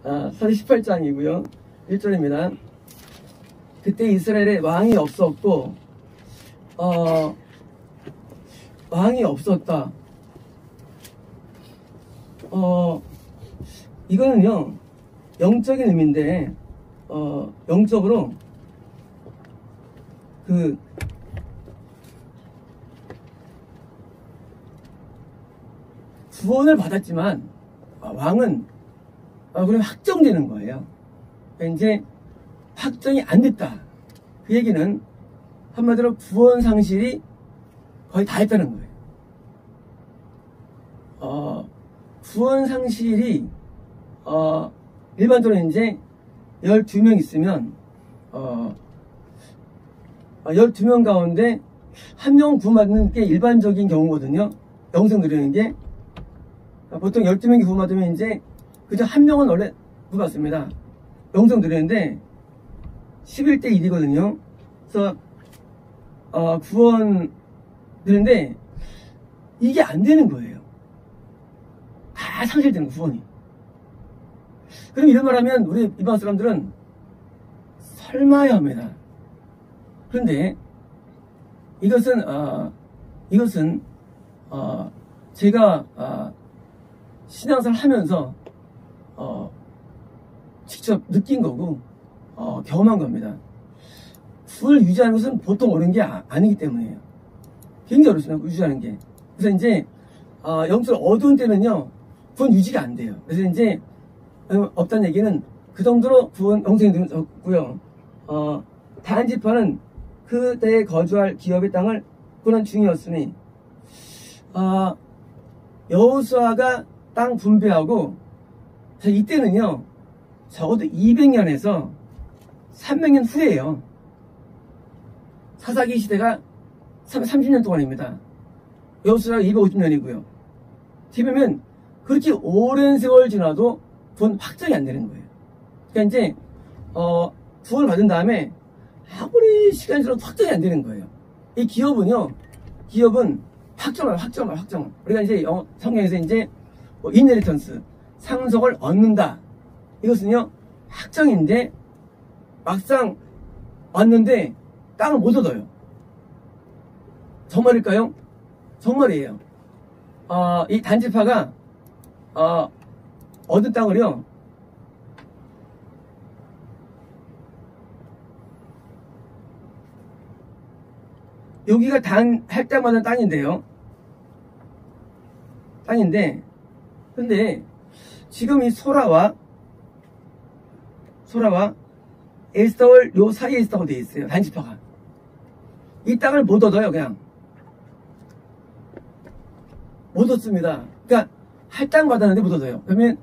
사실 18장이고요. 1절입니다. 그때 이스라엘에 왕이 없었고, 왕이 없었다. 이거는요, 영적인 의미인데, 영적으로, 구원을 받았지만, 왕은, 그럼 확정되는 거예요. 그러니까 이제, 확정이 안 됐다. 그 얘기는, 한마디로 구원 상실이 거의 다 했다는 거예요. 구원 상실이, 일반적으로 이제 12명 있으면, 12명 가운데 1명 구원받는 게 일반적인 경우거든요. 영생 누리는 게. 보통 12명이 구원받으면 이제, 그저 1명은 원래 구원받습니다. 영생 누리는데, 11대 1이거든요. 그래서, 구원 되는데, 이게 안 되는 거예요. 다 상실되는 구원이. 그럼 이런 말 하면 우리 일반 사람들은 설마야 합니다. 그런데 이것은 제가 신앙생활 하면서 직접 느낀 거고 경험한 겁니다. 구원을 유지하는 것은 보통 어려운 게 아니기 때문이에요. 굉장히 어렵습니다. 유지하는 게. 그래서 이제 영적으로 어두운 때는요 구원 유지가 안 돼요. 그래서 이제 없다는 얘기는 그 정도로 구원 영생이 늦었고요. 단지파는 그때에 거주할 기업의 땅을 구원한 중이었으니 여호수아가 땅 분배하고 이때는요 적어도 200년에서 300년 후에요. 사사기 시대가 30년 동안입니다. 여호수아가 250년이고요. 뒤보면 그렇게 오랜 세월 지나도 구원 확정이 안 되는 거예요. 그러니까 이제 구원을 받은 다음에 아무리 시간이 지나도 확정이 안 되는 거예요. 이 기업은 확정을. 우리가 이제 성경에서 이제 인헤리턴스 상속을 얻는다. 이것은요 확정인데 막상 왔는데 땅을 못 얻어요. 정말일까요? 정말이에요. 이 단지파가 얻은 땅을요 여기가 할 때마다 땅인데요. 근데 지금 이 소라와 에스타올 요 사이에 있다고 되어 있어요. 단지파가 이 땅을 못 얻어요. 그냥 못 얻습니다. 그러니까 할 땅 받았는데 못 얻어요. 그러면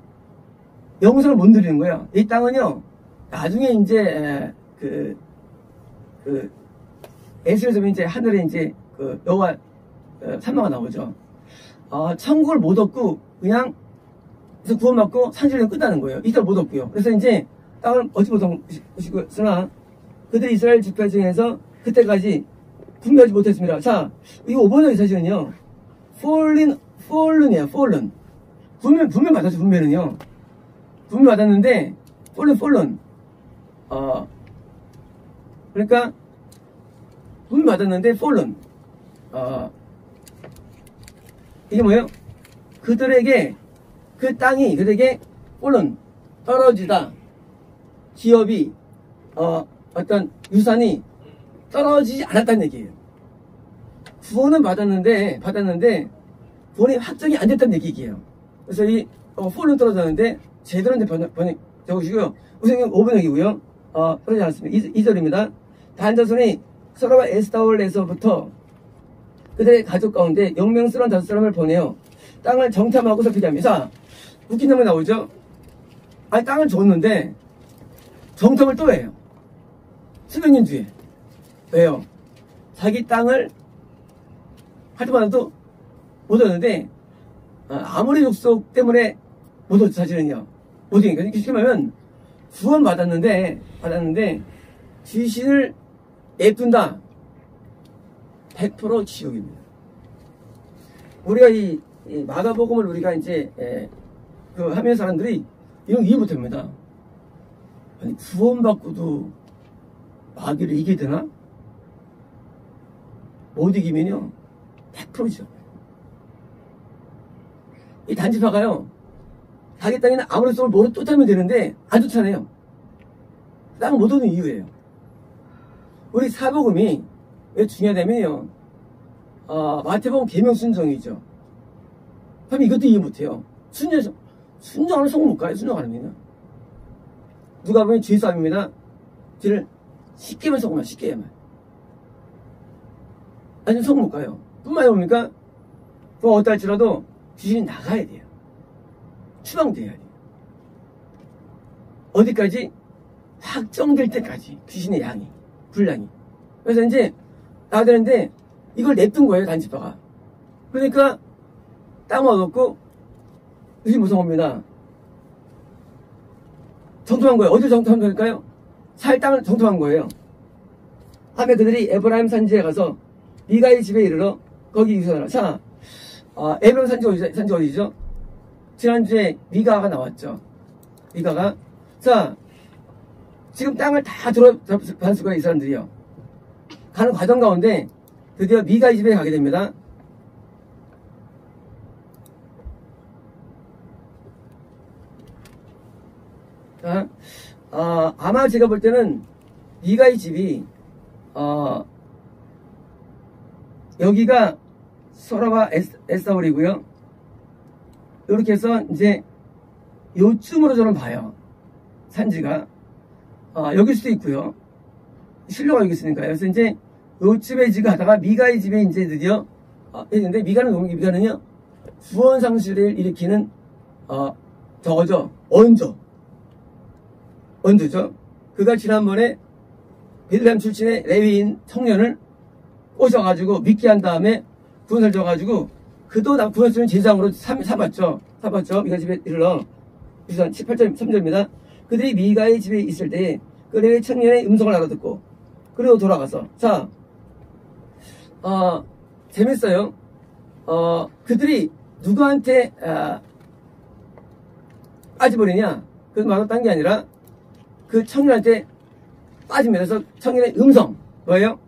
영생을 못 누리는 거예요. 이 땅은요 나중에 이제 에스겔에서 이제 하늘에 이제 여호와 산마가 나오죠. 천국을 못 얻고 그냥 그래서 구원받고 산지를 끝나는 거예요. 이 땅을 못 얻고요. 그래서 이제 땅을 얻지 못하시으나 그들이 이스라엘 지파 중에서 그때까지 분배하지 못했습니다. 자, 이 5번의 사실은요 fallen이에요. fallen. 분명 받았죠. 분배는요. 분배 받았는데 fallen. 그러니까 분배 받았는데 fallen. 이게 뭐예요? 그들에게 그 땅이 그들에게 fallen 떨어지다. 기업이 어떤 유산이 떨어지지 않았다는 얘기예요. 구원은 받았는데 구원이 확정이 안 됐다는 얘기예요. 그래서 이 fallen 떨어졌는데 제대로 이제 번역 적으시고요. 우선 5번 얘기고요. 그러지 않았습니다. 2절입니다. 단자손이 소라와 에스타올에서부터 그들의 가족 가운데 영명스러운 5사람을 보내어 땅을 정탐하고 살피게 합니다. 웃긴 놈이 나오죠. 아니 땅을 줬는데 정탐을 또 해요. 수백 년 뒤에. 왜요? 자기 땅을 할 때마다도 못 얻는데 아무리 족속 때문에 못 얻죠. 사실은요. 못 얻으니까. 쉽게 말하면 구원 받았는데 귀신을 내둔다. 100% 지옥입니다. 우리가 이 마가복음을 우리가 이제 하면 사람들이 이런 거 이해 못합니다. 아니, 구원받고도 마귀를 이기게 되나? 못 이기면요, 100%죠. 이 단지파가요, 자기 땅에는 아무리 쏘을 뭐로 쫓아면 되는데, 안 쫓아내요. 땅 못 오는 이유예요. 우리 사복음이 왜 중요하냐면요, 마태복음 계명 순종이죠. 그럼 이것도 이해 못해요. 순종하는 속 못 가요, 순종 안 하면요. 누가 보면 죄 싸움입니다. 죄를 쉽게만 속으면 쉽게만. 아니면 속 못 가요. 뿐만이 뭡니까? 그거 어떨 할지라도 귀신이 나가야 돼요. 추방돼야 돼요. 어디까지? 확정될 때까지. 귀신의 양이, 분량이. 그래서 이제 나가야 되는데 이걸 냅둔 거예요, 단지파가. 그러니까 땅 얻었고 귀신 무서웁니다. 정통한 거예요. 어디를 정통한 걸까요? 살 땅을 정통한 거예요. 하며 그들이 에브라임 산지에 가서 미가의 집에 이르러 거기 유선하라. 자, 에브라임 산지 어디죠? 지난주에 미가가 나왔죠. 미가가. 자, 지금 땅을 다 들어받을 수가 이 사람들이요. 가는 과정 가운데 드디어 미가의 집에 가게 됩니다. 자, 아마 제가 볼 때는 미가의 집이 여기가 소라와 에사울이고요. 이렇게 해서 이제 요쯤으로 저는 봐요. 산지가 여길 수도 있고요. 실로가 여기 있으니까요. 그래서 이제 요쯤에 지금 가다가 미가의 집에 이제 드디어 했는데 미가는요 구원 상실을 일으키는 저거죠. 언주죠. 그가 지난번에 베들레헴 출신의 레위인 청년을 꼬셔가지고 믿게 한 다음에 구원을 줘가지고 그도 구원을 제사장으로 삼았죠. 미가 집에 이르러 18절 3절입니다. 그들이 미가의 집에 있을 때에 그 레위 청년의 음성을 알아듣고 그리고 돌아가서 자 재밌어요. 그들이 누구한테 빠져버리냐? 그래서 말로 딴 게 아니라 그 청년한테 빠집니다. 그래서 청년의 음성 뭐예요?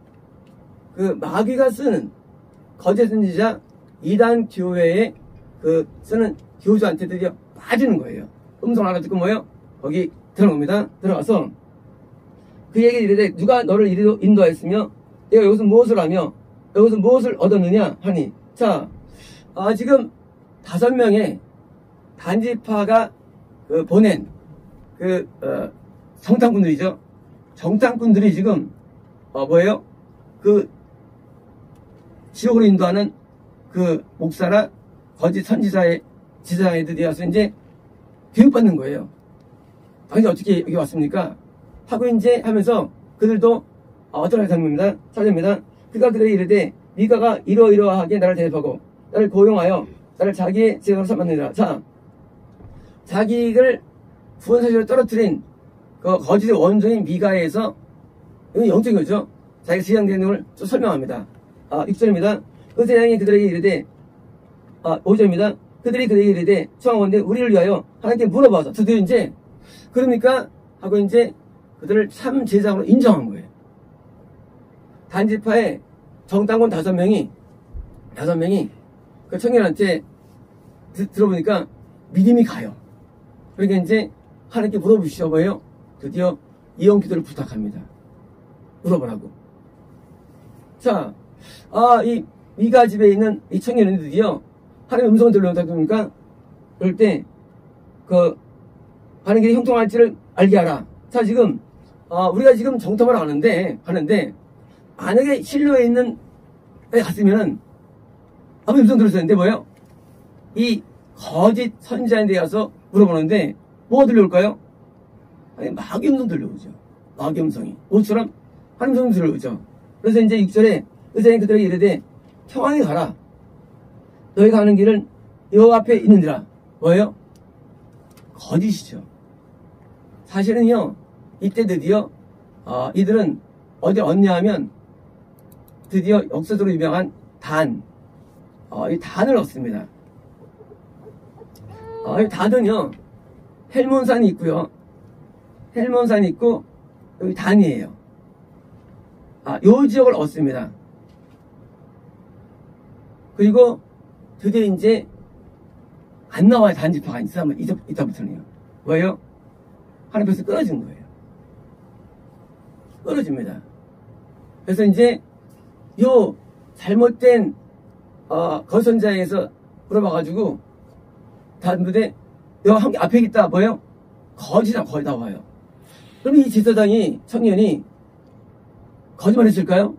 그 마귀가 쓰는 거짓 선지자 이단 교회에 그 쓰는 교주한테 드디어 빠지는 거예요. 음성을 알아듣고 뭐예요? 거기 들어옵니다. 들어가서 그 얘기를 이르되 누가 너를 이리로 인도하였으며 내가 여기서 무엇을 하며 여기서 무엇을 얻었느냐 하니 자 지금 5명의 단지파가 보낸 정탐꾼들이죠. 정탐꾼들이 지금 뭐예요? 그 지옥으로 인도하는 그 목사나 거짓 선지자의 지사장에 드디어 와서 이제 교육받는 거예요. 당연히 어떻게 여기 왔습니까? 하고 이제 하면서 그들도 어떤 상입니다. 사절입니다. 그가 그들에게 이르되 미가가 이러이러하게 나를 대접하고 나를 고용하여 나를 자기의 제자로 삼았느니라. 자, 자기를 구원사실로 떨어뜨린 그 거짓의 원조인 미가에서 이건 영적인 거죠. 자기가 지향되는 걸 좀 설명합니다. 6절입니다. 그 세상이 그들에게 이르되 5절입니다. 그들이 그들에게 이르되 청하건대 우리를 위하여 하나님께 물어봐서 드디어 이제 그러니까 하고 이제 그들을 참 제사장으로 인정한 거예요. 단지파의 정당원 5명이 그 청년한테 들어보니까 믿음이 가요. 그러니까 이제 하나님께 물어보시죠. 뭐예요? 드디어 이혼 기도를 부탁합니다. 물어보라고. 자, 이 미가 집에 있는 이 청년은 드디어 하나님의 음성을 들려온다 그러니까 그럴 때 하는 길이 형통할지를 알게 하라. 자, 지금 우리가 지금 정탐을 하는데 만약에 실로에 있는 데 갔으면은 아무 음성 들었었는데 뭐예요? 이 거짓 선지자인데 가서 물어보는데 뭐가 들려올까요? 아니, 마귀 음성 들려오죠. 마귀 음성이. 모처럼 하나님 음성 들려오죠. 그래서 이제 6절에 의사인 그들에게 이르되 평안히 가라. 너희가 가는 길은 여호와 앞에 있느니라. 뭐예요? 거짓이죠. 사실은요, 이때 드디어 이들은 어디 얻냐 하면 드디어 역사적으로 유명한 이 단을 얻습니다. 이 단은요, 헬몬산이 있고요. 헬몬산이 있고 여기 단이에요. 요 지역을 얻습니다. 그리고 드디어 이제 안 나와요. 단지파가 이따부터는요. 뭐예요? 하나님께서 끊어진 거예요. 끊어집니다. 그래서 이제 요 잘못된 거선자에서 물어봐가지고 다른분들 여기 앞에 있다 뭐예요? 거짓이다 거의 다 와요. 그럼 이 제사장이 청년이 거짓말 했을까요?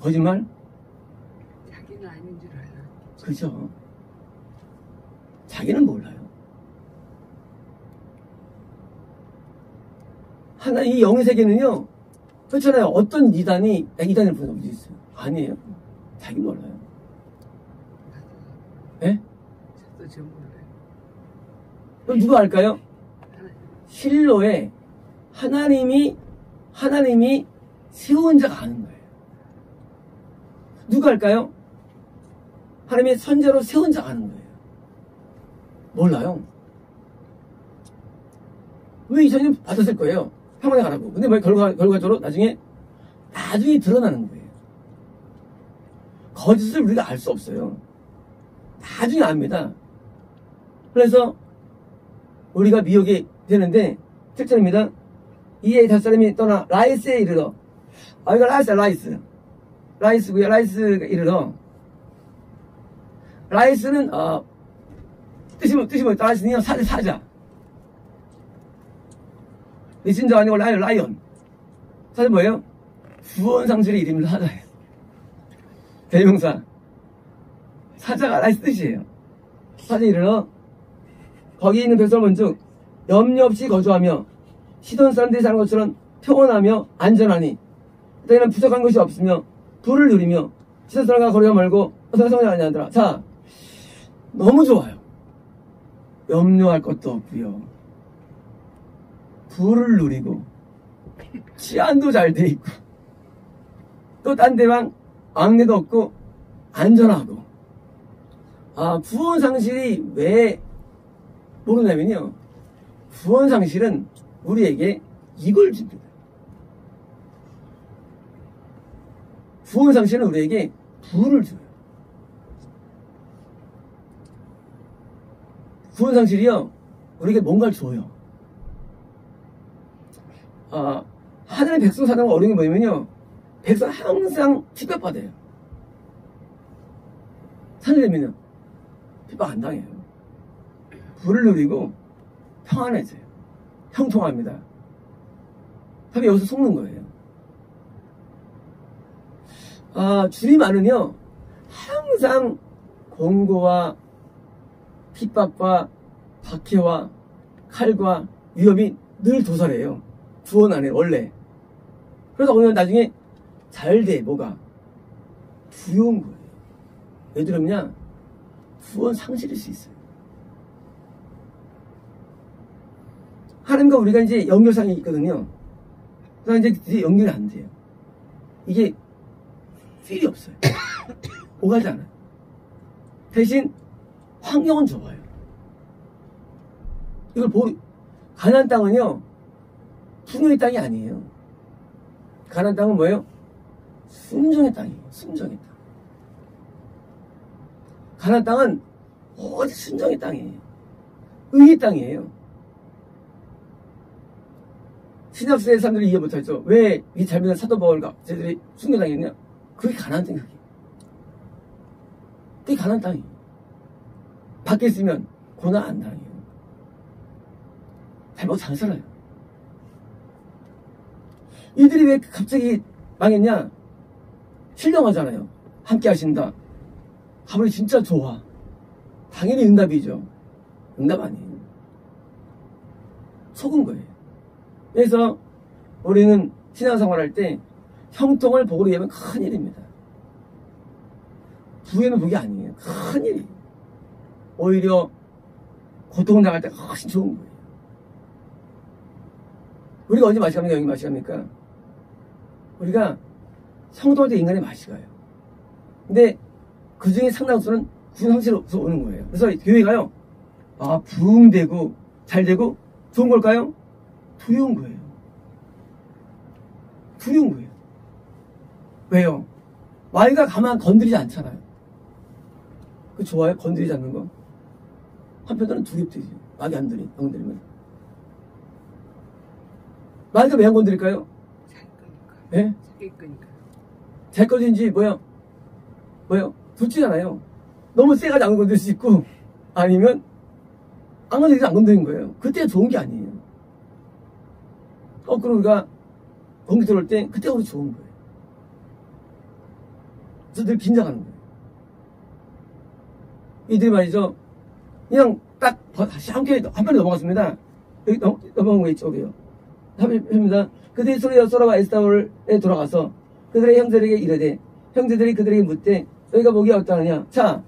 거짓말? 자기는 아닌 줄 알아. 그죠. 자기는 몰라요. 하나 이 영의 세계는요. 그렇잖아요. 어떤 이단을 부르는 분이 있어요. 아니에요. 자기 몰라요. 예? 저도 좀 몰라요. 그럼 누가 알까요? 실로에 하나님이 세운 자가 아는 거예요. 누가 할까요? 하나님의 선제로 세운 자가 아는 거예요. 몰라요. 왜 이전에 받았을 거예요? 평안에 가라고. 근데 왜 결과적으로 나중에 드러나는 거예요. 거짓을 우리가 알 수 없어요. 나중에 압니다. 그래서 우리가 미혹이 되는데 7절입니다. 이에 5사람이 떠나 라이스에 이르러 이거 라이스고요. 라이스가 이르러 라이스는 뜻이 뭐예요? 라이스는요 사자 메신저 아니고 라이언 사자 뭐예요? 구원상술의 이름이 사자예요. 대명사 사자가 라이스 뜻이에요. 사자 이르러 거기 있는 백성을 본즉 염려 없이 거주하며 시돈 사람들이 사는 것처럼 평온하며 안전하니 그때는 부족한 것이 없으며 부를 누리며 시돈 사람과 거리가 멀고 성을 아니하더라. 자, 너무 좋아요. 염려할 것도 없고요. 부를 누리고 치안도 잘 돼 있고 또 딴 데랑 악내도 없고 안전하고 구원상실이 왜 모르냐면요. 구원상실은 우리에게 이걸 줍니다. 구원상실은 우리에게 부를 줘요. 구원상실이요. 우리에게 뭔가를 줘요. 하늘의 백성 사는 어려운 게 뭐냐면요. 백성 항상 핍박받아요. 산을 핍박 안 당해요. 부를 누리고 평안해져요. 형통합니다. 답이 여기서 속는 거예요. 주님 안은요, 항상 공고와 핍박과 박해와 칼과 위협이 늘 도사해요. 구원 안에 원래. 그래서 오늘 나중에 잘 돼. 뭐가? 부여운 거예요. 왜 그러냐? 구원 상실일 수 있어요. 하나님과 우리가 이제 연결상이 있거든요. 그래서 이제 연결이 안 돼요. 이게 필이 없어요. 오가지 않아요. 대신 환경은 좋아요. 이걸 가나안 땅은요, 풍요의 땅이 아니에요. 가나안 땅은 뭐예요? 순종의 땅이에요. 순종의 땅. 가나안 땅은 오직 순종의 땅이에요. 의의 땅이에요. 신약시대의 사람들이 이해 못하죠. 왜 이 잘못한 사도 바울과 쟤들이 순교당했냐? 그게 가나안 땅이에요. 그게 가나안 땅이에요. 밖에 있으면 고난 안 당해요. 잘 살아요. 이들이 왜 갑자기 망했냐? 실령하잖아요. 함께 하신다. 가버리 진짜 좋아. 당연히 응답이죠. 응답 아니에요. 속은 거예요. 그래서 우리는 신앙생활할 때 형통을 복으로 이해하면 큰일입니다. 부에는 복이 아니에요. 큰일이에요. 오히려 고통을 당할 때 훨씬 좋은 거예요. 우리가 언제 맛이 갑니까? 여기 맛이 갑니까? 우리가 성도할 때 인간의 맛이 가요. 근데 그 중에 상당수는 구원상실로서 오는 거예요. 그래서 교회가요, 부흥되고 잘 되고 좋은 걸까요? 두려운 거예요. 두려운 거예요. 왜요? 마귀가 가만 건드리지 않잖아요. 그 좋아요? 건드리지 않는 거? 한편으로는 두렵지. 마귀 안 건드리면. 마귀가 왜 안 건드릴까요? 자기 거니까. 예? 자기 거니까. 제 거든지 뭐요? 둘째잖아요. 너무 세가지고 안 건드릴 수 있고, 아니면 안 건드리지 안 건드린 거예요. 그때가 좋은 게 아니에요. 거꾸로 우리가 공기 들어올 때 그때가 우리 좋은 거예요. 그래서 늘 긴장하는 거예요. 이들이 말이죠. 그냥 딱 다시 함께 한 번에 넘어갔습니다. 여기 넘어간 거 있죠, 우리요. 합니다. 그들이 소라와 에스타올에 돌아가서 그들의 형제들에게 이르되 형제들이 그들에게 묻되 너희가 목이 어떠하느냐. 자,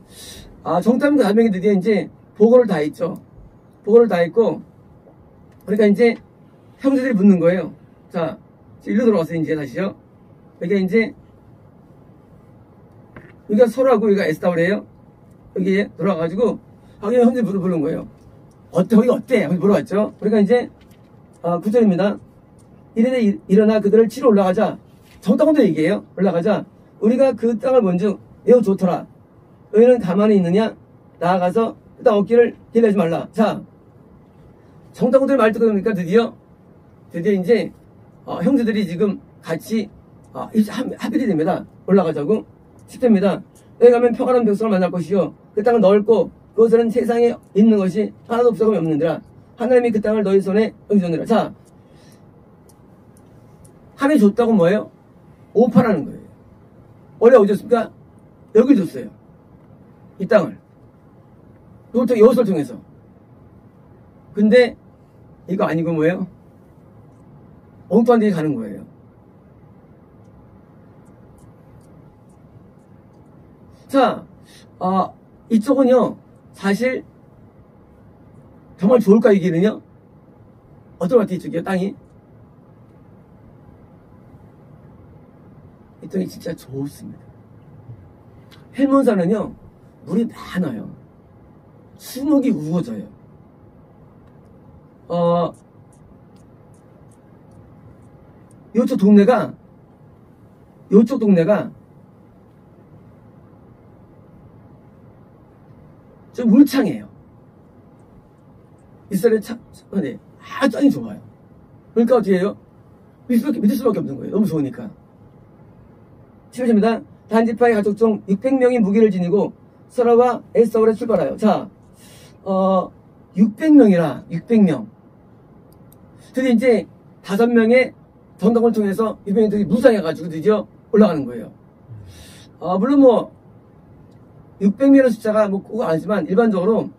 정탐과 가명이 드디어 이제 보고를 다 했죠. 보고를 다 했고, 그러니까 이제 형제들이 묻는 거예요. 자, 일로 들어갔어요, 이제 다시요. 여기가 이제, 여기가 소라고 여기가 에스타올이에요. 여기에 돌아가가지고, 거기 형제들이 부르는 거예요. 거기 어때? 물어봤죠. 그러니까 이제, 9절입니다. 이르되 일어나 그들을 치러 올라가자. 정탐도 얘기해요. 올라가자. 우리가 그 땅을 본즉 매우 좋더라. 너희는 가만히 있느냐? 나아가서 그 땅 얻기를 기대하지 말라. 자, 정탐꾼들 말 듣고 보니까 드디어 이제 형제들이 지금 같이 합의이 됩니다. 올라가자고. 10대입니다. 너희 가면 평안한 백성을 만날 것이요 그 땅은 넓고 그것은 세상에 있는 것이 하나도 없어가 없는지라 하나님이 그 땅을 너희 손에 응주느라. 자, 하나님이 줬다고 뭐예요? 오파라는 거예요. 원래 어디 줬습니까? 여기 줬어요. 이 땅을. 여것을 통해서. 근데 이거 아니고 뭐예요? 엉뚱한 데에 가는 거예요. 자, 이쪽은요, 사실 정말 좋을까, 이 길은요? 어떨 것 같아요, 이쪽이요, 땅이? 이 땅이 진짜 좋습니다. 헬몬산은요, 물이 많아요. 수목이 우거져요. 요쪽 동네가 좀 울창해요. 이스라엘 네, 아주 땅이 좋아요. 그러니까 어떻게 해요? 믿을 수밖에 없는 거예요. 너무 좋으니까. 7절입니다. 단지파의 가족 중 600명이 무기를 지니고 소라와 에스타올에 출발하여. 자, 600명. 드디어 이제 5명의 전당을 통해서 600명들이 무장해가지고 드디어 올라가는 거예요. 물론 뭐 600명이라는 숫자가 뭐 꼭 아니지만 일반적으로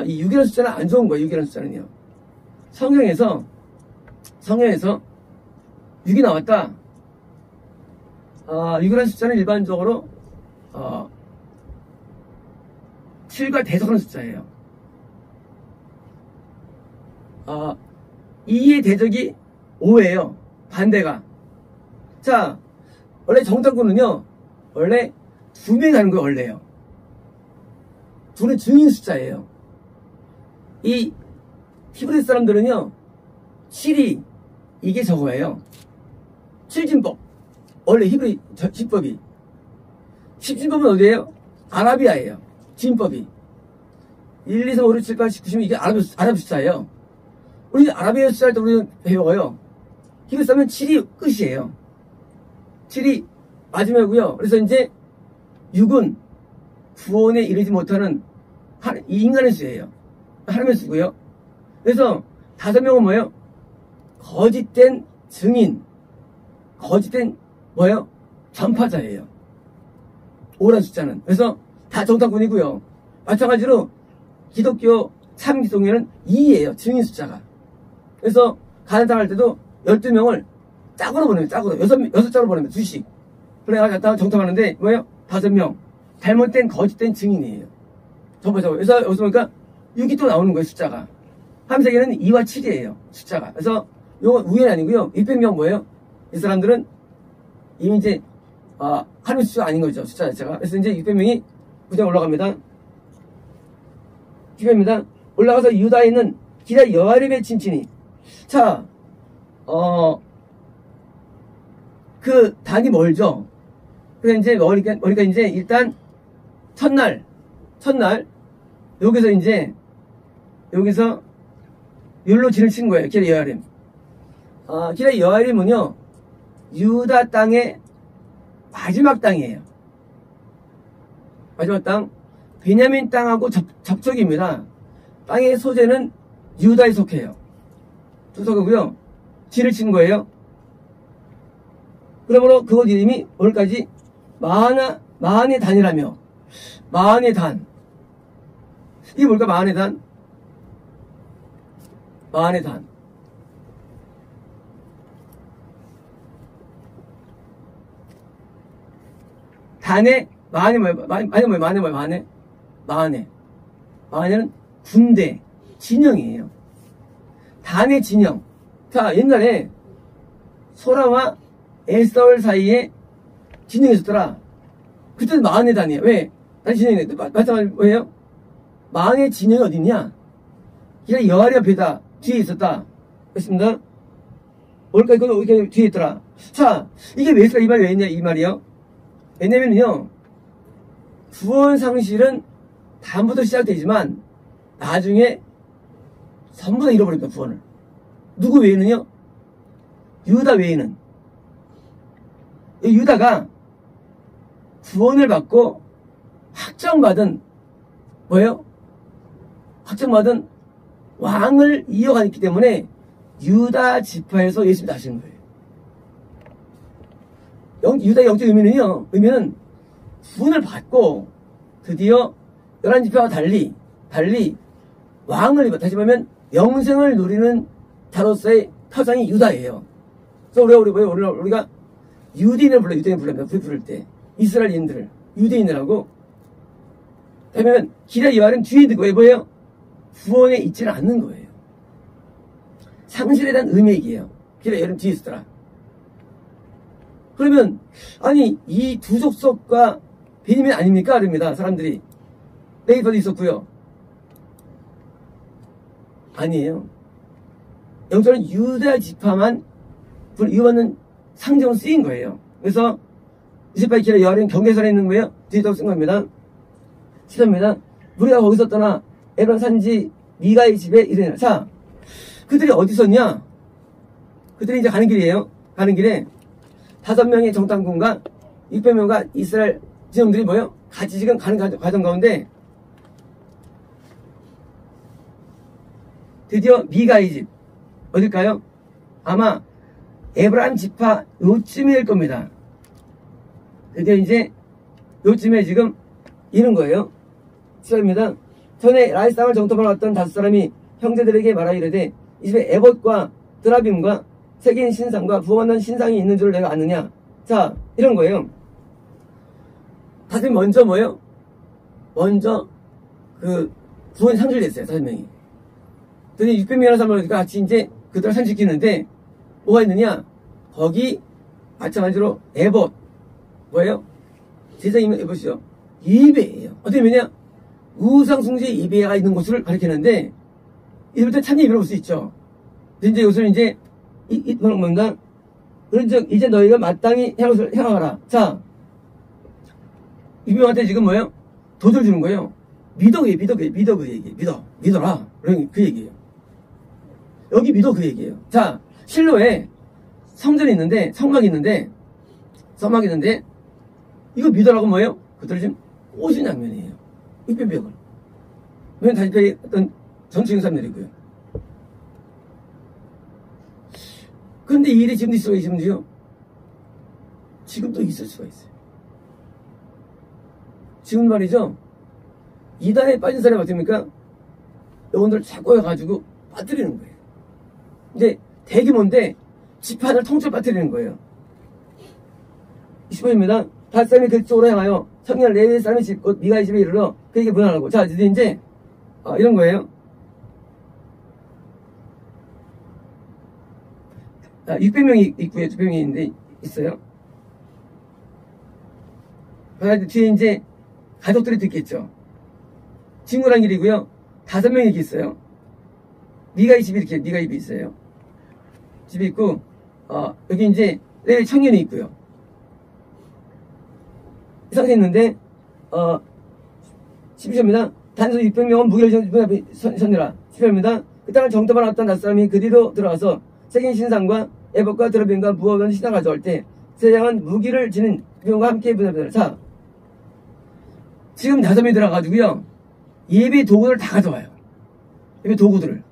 이 6이라는 숫자는 안 좋은 거예요. 6이라는 숫자는요. 성경에서 6이 나왔다. 6이라는 숫자는 일반적으로 7과 대적하는 숫자예요. 2의 대적이 5예요. 반대가. 자, 원래 정탐꾼은요, 원래 2명이 가는 거예요, 원래요. 2는 증인 숫자예요. 이 히브리 사람들은요, 7이 이게 저거예요. 7진법. 원래 히브리 진법이. 10진법은 어디예요? 아라비아예요. 진법이. 1, 2, 3, 5, 6, 7, 8, 9, 10은 이게 아랍 숫자예요. 우리 아라비아 숫자를 때 우리는 배워요. 히브리 사람은 7이 끝이에요. 7이 마지막이고요. 그래서 이제 6은 구원에 이르지 못하는 이 인간의 수예요. 하나님의 수고요. 그래서 5명은 뭐예요? 거짓된 증인, 거짓된 뭐예요? 전파자예요. 5라는 숫자는. 그래서 다 정탐꾼이고요. 마찬가지로 기독교 참 기독교는 2예요. 증인 숫자가. 그래서 가는 당할 때도 12명을 짝으로 보내면 짝으로 6짝으로 보내면 2씩. 그래가 갖다가 정탐하는데 뭐예요? 5명. 잘못된 거짓된 증인이에요. 전파자고. 그래서 여기서 보니까 6이 또 나오는 거예요. 숫자가. 함세계는 2와 7이에요. 숫자가. 그래서 요건 우연이 아니고요. 600명 뭐예요? 이 사람들은 이미 이제 하나님 숫자가 아닌 거죠. 숫자 자체가. 그래서 이제 600명이 부장에 올라갑니다. 600명입니다. 올라가서 유다에 있는 기라 여아림의 친친이. 자, 그 단이 멀죠. 그래서 이제 머리가 이제 일단 첫날 여기서 율로 진을 친 거예요. 기라 여아림. 기라 여아림은요 유다 땅의 마지막 땅이에요. 마지막 땅. 베냐민 땅하고 접촉입니다. 땅의 소재는 유다에 속해요. 속하고요. 진을 친 거예요. 그러므로 그곳 이름이 오늘까지 마한의 단이라며. 마한의 단. 이게 뭘까? 마한의 단. 마한의 단. 단의 마한이 뭐예요? 마한에는 군대, 진영이에요. 단의 진영. 자, 옛날에 소라와 에스더울 사이에 진영이 있었더라. 그때는 마한의 단이에요. 왜? 단 진영이 마찬가지 뭐예요? 마한의 진영이 어딨냐? 기라 여아리와 베다 뒤에 있었다. 그렇습니다. 뭘까? 이거 이렇게 뒤에 있더라. 자, 이게 왜 있을까? 이 말이 왜 있냐? 이 말이요. 왜냐면요, 구원 상실은 다음부터 시작되지만 나중에 전부 다 잃어버립니다. 구원을. 누구 외에는요? 유다 외에는. 유다가 구원을 받고 확정받은 뭐예요? 확정받은 왕을 이어가기 때문에 유다 지파에서 예수님이 나시는 거예요. 유다의 영적 의미는 구원을 받고 드디어 11지파와 달리 왕을 입어, 다시 말하면 영생을 누리는 자로서의 표상이 유다예요. 그래서 우리가 유대인을 부릅니다. 부를 때 이스라엘인들을 유대인이라고. 그러면 기라 여아림 뒤에 있는 거예요. 뭐예요? 구원에 있지는 않는 거예요. 상실에 대한 의미이기예요. 기라 여아림 뒤에 있었더라. 그러면 아니 이 두 족속과 베냐민 아닙니까? 그럽니다. 사람들이. 레이더도 있었고요. 아니에요. 영적으로는 유다 지파만 이거는 상징으로 쓰인 거예요. 그래서 이스라엘 기라 여아림 경계선에 있는 거예요. 뒤에다가 쓴 겁니다. 시작입니다. 우리가 거기서 떠나 에브라임 산지 미가의 집에 이르니라. 자, 그들이 어디 있었냐? 그들이 이제 가는 길이에요. 가는 길에 5명의 정탐군과 600명과 이스라엘 지형들이 뭐예요? 같이 지금 가는 과정 가운데 드디어 미가의 집 어딜까요? 아마 에브라임 지파 요쯤이 될 겁니다. 드디어 이제 요쯤에 지금 이른 거예요. 시작입니다. 전에 라이스 땅을 정탐하러 왔던 5사람이 형제들에게 말하 이르되 이 집에 에봇과 드라빔과 세계인 신상과 부어만난 신상이 있는 줄을 내가 아느냐. 자, 이런 거예요. 다들 먼저 뭐예요? 먼저 그 구원 상실됐어요. 5명이. 그런데 600명이라는 사람을 같이 이제 그들을 상실시키는데 뭐가 있느냐? 거기 마찬가지로 에봇 뭐예요? 제사장이면 에봇이요. 이베예요. 어떻게 되느냐? 우상숭배 이베가 있는 곳을 가리키는데 이럴 때 참여 이베로 볼 수 있죠. 근데 이제 이것을 이제 뭔가 그런즉 이제 너희가 마땅히 향하라. 자, 이병한테 지금 뭐예요? 도전을 주는 거예요. 믿어 그 얘기. 믿어라. 그 얘기예요. 여기 믿어 그 얘기예요. 자, 실로에 성전이 있는데 성막이 있는데 이거 믿어라고 뭐예요? 그들을 지금 꼬신 장면이에요. 입변벽을. 왜냐면 다시 어떤 정치인 사람들이고요. 그런데 이 일이 지금도 있을 수가 있지요. 지금도 있을 수가 있어요. 지금 말이죠. 이단에 빠진 사람이 어떻습니까? 여러분들 자꾸 해가지고 빠뜨리는 거예요. 근데 대규모인데 지파를 통째로 빠뜨리는 거예요. 20번입니다. 5사람이 그쪽으로 향하여 청년 레위 사람의 집 곧 미가의 집에 이르러 그에게 문안하고. 자, 이제 이런 거예요. 600명이 있고요. 200명이 있는데 있어요. 뒤에 이제 가족들이 듣겠죠. 친구란 길이고요. 5명이 이렇게 있어요. 네가의 집이 이렇게, 네가의 집이 있어요. 집이 있고, 여기 이제, 레위 청년이 있고요. 이 상태 있는데, 12절입니다. 단소 600명은 무기를 선녀라. 18절입니다. 그 땅을 정탐하러 왔던 낯사람이 그리로 들어와서 세긴 신상과 에봇과 드러빔과 무화과 신상을 가져올 때 세상은 무기를 지닌 병과 함께 분합니다. 자, 지금 5명이 들어가가지고요. 예배 도구들을 다 가져와요. 예배 도구들을.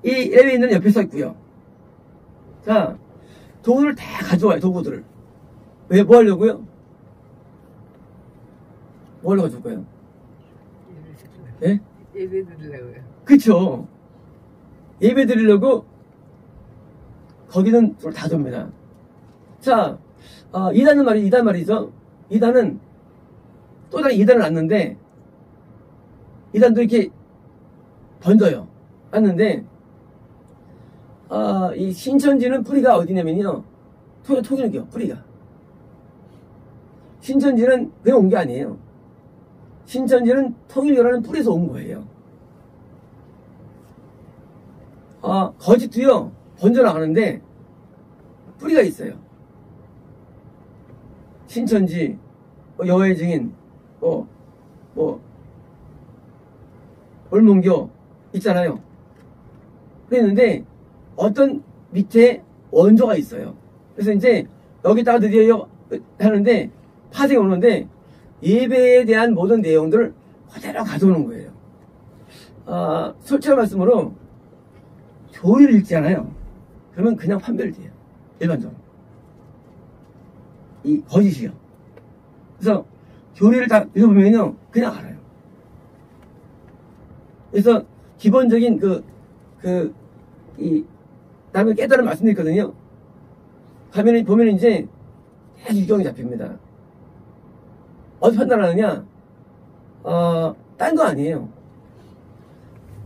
이 레위인은 옆에 서 있고요. 자, 도구들을 다 가져와요. 도구들을. 왜, 뭐 하려고요? 뭘 가져올 거예요? 예? 예배 드리려고요. 그쵸. 예배 드리려고 거기는 다 줍니다. 자, 이단 말이죠. 이단은 또 다른 이단을 놨는데, 이단도 이렇게 던져요. 놨는데, 이 신천지는 뿌리가 어디냐면요. 통일교, 뿌리가. 신천지는 그냥 온 게 아니에요. 신천지는 통일교라는 뿌리에서 온 거예요. 거짓도요, 번져나가는데, 뿌리가 있어요. 신천지, 여호와의 증인, 올문교, 있잖아요. 그랬는데, 어떤 밑에 원조가 있어요. 그래서 이제, 여기다가 드디어 하는데, 파생이 오는데, 예배에 대한 모든 내용들을 그대로 가져오는 거예요. 솔직한 말씀으로, 교리를 읽잖아요. 그러면 그냥 판별돼요. 일반적으로. 이 거짓이요. 그래서 교리를 다 읽어보면요, 그냥 알아요. 그래서 기본적인 남의 깨달은 말씀도 있거든요. 보면 이제 다 유경이 잡힙니다. 어디 판단하느냐? 딴 거 아니에요.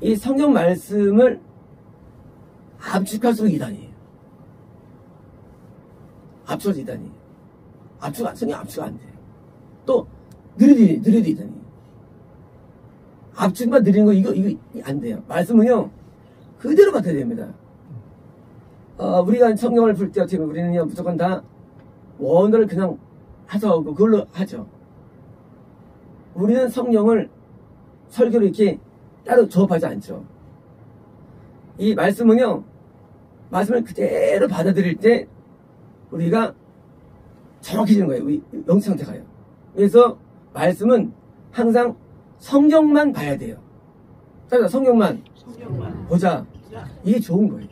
이 성경 말씀을 압축할수록 이단이에요. 압축 이단이에요. 성경 압축 안 돼요. 또, 느려도 이단이에요. 압축만 느리는 거, 이거 안 돼요. 말씀은요, 그대로 받아야 됩니다. 우리가 성경을 풀 때 어떻게 보면 우리는요, 무조건 다 원어를 그냥 하서하고 그걸로 하죠. 우리는 성경을 설교로 이렇게 따로 조합하지 않죠. 이 말씀은요, 말씀을 그대로 받아들일 때 우리가 정확해지는 거예요. 우리 영적 상태가요. 그래서 말씀은 항상 성경만 봐야 돼요. 자, 성경만 보자. 이게 좋은 거예요.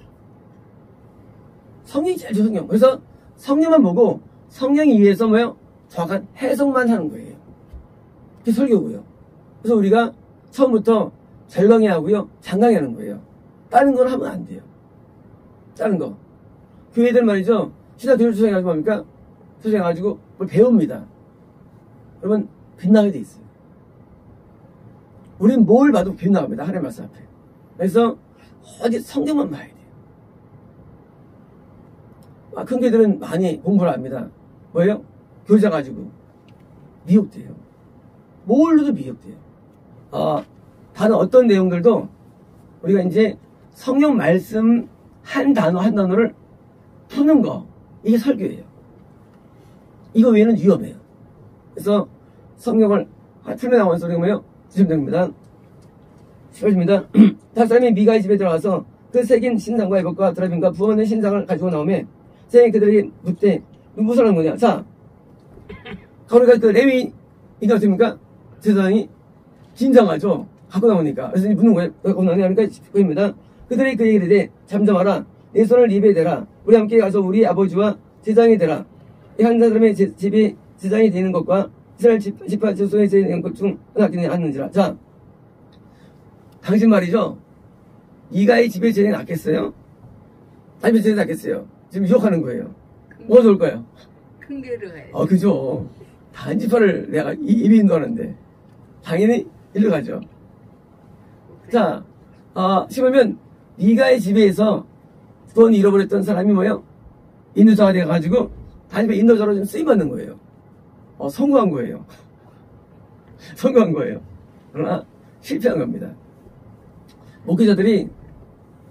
성경이 제일 좋은 성경. 그래서 성경만 보고 성령에 의해서 정확한 해석만 하는 거예요. 그게 설교고요. 그래서 우리가 처음부터 절강해 하고요, 장강해 하는 거예요. 다른 건 하면 안 돼요. 다른 거. 교회들 말이죠. 신학교를 초청해가지고 뭡니까? 초청해가지고 뭘 배웁니다. 그러면 빗나가게 돼 있어요. 우린 뭘 봐도 빗나갑니다. 하나님 말씀 앞에. 그래서 어디 성경만 봐야 돼요. 큰 교회들은 많이 공부를 합니다. 뭐예요? 교자 가지고 미혹돼요. 뭘로도 미혹돼요. 다른 어떤 내용들도 우리가 이제 성경 말씀 한 단어를 푸는 거, 이게 설교예요. 이거 외에는 위험해요. 그래서 성경을 풀며 나온 소리가 뭐예요? 주점됩니다. 10절입니다. 다섯 사람이 미가의 집에 들어가서 그 새긴 신상과 에봇과 드라빔과 부어낸 신상을 가지고 나오면 세상이 그들에게 묻되 무슨 하는 거냐? 자, 그러니까 그 레위 이게 어떻습니까? 세상이 긴장하죠. 갖고 나오니까. 그래서 묻는 거예요. 갖고 나오니까 19입니다. 그들이 그 얘기를 해. 잠잠하라. 내 손을 입에 대라. 우리 함께 가서 우리 아버지와 제장이 되라. 이 한 사람의 집이 제장이 되는 것과 이스라엘 지파 조상의 되는 것 중 하나님이 않는지라. 자, 당신 말이죠. 이가의 집에 제장이 낫겠어요? 아니면 제장이 낫겠어요? 지금 유혹하는 거예요. 뭐가 좋을까요? 큰 데로 가야지. 그죠. 단지파를 내가 입이 인도하는데 당연히 일로 가죠. 자, 심으면 니가의 집에서 돈 잃어버렸던 사람이 뭐예요? 인도자가 돼가지고 단지파 인도자로 좀 쓰임받는 거예요. 성공한 거예요. 성공한 거예요. 그러나 실패한 겁니다. 목회자들이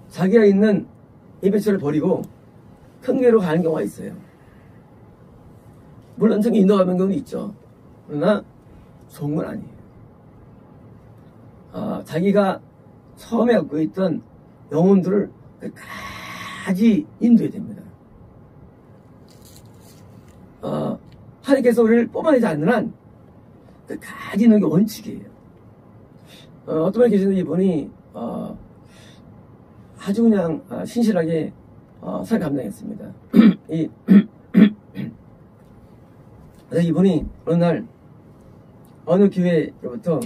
자기가 있는 예배처를 버리고 큰 교회로 가는 경우가 있어요. 물론 성경 인도하는 경우는 있죠. 그러나 좋은 건 아니에요. 자기가 처음에 갖고 있던 영혼들을 끝까지 인도해야 됩니다. 하나님께서 우리를 뽑아내지 않는 한 끝까지 있는 게 원칙이에요. 어떤 분이 계시는데 이분이 아주 그냥 신실하게 살 감당했습니다. 이분이 어느 날 어느 교회로부터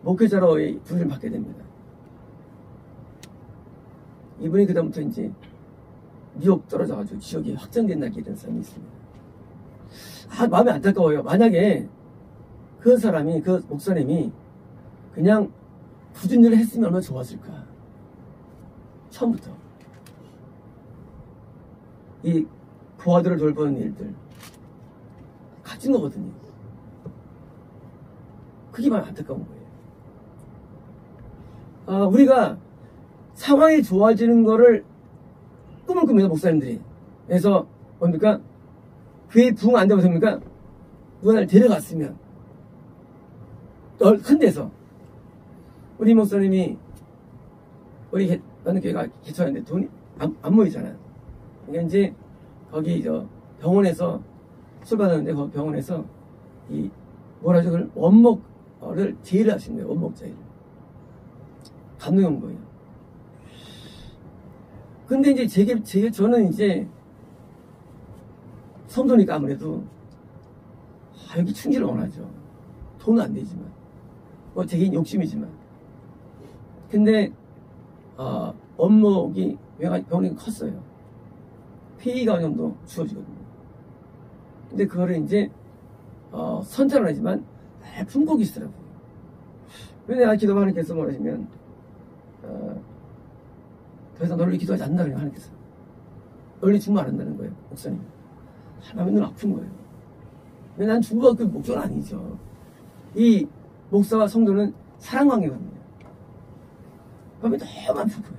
목회자로의 부름을 받게 됩니다. 이분이 그다음부터 이제 미혹 떨어져가지고 지옥에 확정된 날이 이런 사람이 있습니다. 마음이 안타까워요. 만약에 그 사람이, 그 목사님이 그냥 굳은 일을 했으면 얼마나 좋았을까. 처음부터. 이 부하들을 돌보는 일들. 갇힌 거거든요. 그게 마음이 안타까운 거예요. 우리가 상황이 좋아지는 거를 꿈을 꿉니다, 목사님들이. 그래서, 뭡니까? 그에 부응 안 되면 됩니까? 누가 날 데려갔으면. 큰 데서. 우리 목사님이, 우리 어느 교회가 개척하는데 돈이 안 모이잖아요. 그러니까 이제, 거기, 병원에서, 술 받았는데, 그 병원에서, 그걸 원목을 제의를 하신 거예요, 원목 제의를. 감동이 온 거예요. 근데 이제 저는 이제, 성도니까 아무래도, 여기 충실을 원하죠. 돈은 안 되지만. 제 개인 욕심이지만. 근데, 원목이 병원이 컸어요. 폐기가 어느 정도 주어지거든요. 근데 그거를 이제, 선택을 하지만, 품목이 있더라고요. 왜 내가 기도하면 하나님께서 뭐라시면, 더 이상 널리 기도하지 않는다, 그냥 하나님께서. 널리 중보 안 한다는 거예요, 목사님. 마음이 너무 아픈 거예요. 근데 난 중보가 그 목적은 아니죠. 이 목사와 성도는 사랑관계거든요. 마음이 너무 아픈 거예요.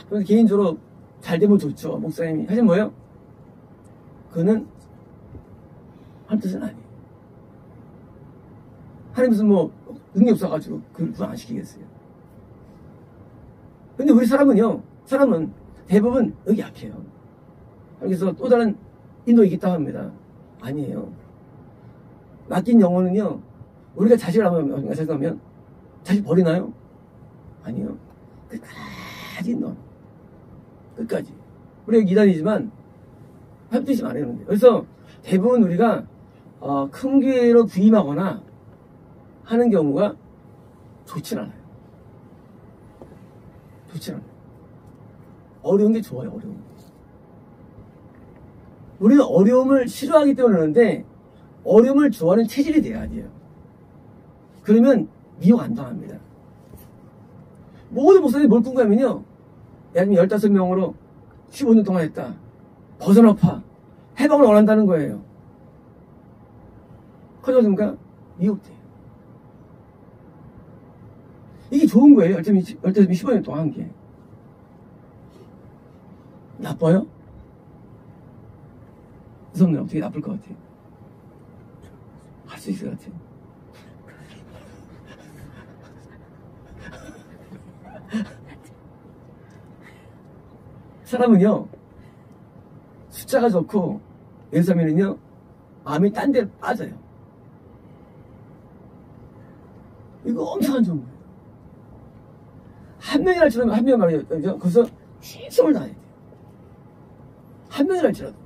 그래서 개인적으로 잘 되면 좋죠. 목사님이. 하지만 뭐예요? 그거는 한 뜻은 아니에요. 하나님 무슨 능력 없어가지고 그걸 구원 안 시키겠어요. 근데 우리 사람은 대부분 여기 약해요. 그래서 또 다른 인도에 있다고 합니다. 아니에요. 맡긴 영혼은요, 우리가 자식을 하면, 자식 버리나요? 아니요. 끝까지 인도. 끝까지. 우리 여기 이단이지만, 합뜻이 안 해요. 그래서 대부분 우리가, 큰 교회로 부임하거나 하는 경우가 좋진 않아요. 좋진 않아요. 어려운 게 좋아요, 어려운 게. 우리는 어려움을 싫어하기 때문에 그러는데, 어려움을 좋아하는 체질이 돼야 돼요. 그러면 미혹 안 당합니다. 모든 목사님이 뭘 꿈꾸냐면요, 예를 들면 15명으로 15년 동안 했다. 벗어나파. 해방을 원한다는 거예요. 커져집니까? 미혹돼요. 이게 좋은 거예요. 15년 동안 한 게. 나빠요? 이성은 어떻게 나쁠 것 같아요? 할 수 있을 것 같아요. 사람은요, 숫자가 좋고, 예수님은요, 마음이 딴 데 빠져요. 이거 엄청 안 좋은 거예요. 한 명이랄지라도 한 명 말이죠. 거기서 최선을 다해야 돼요. 한 명이랄지라도.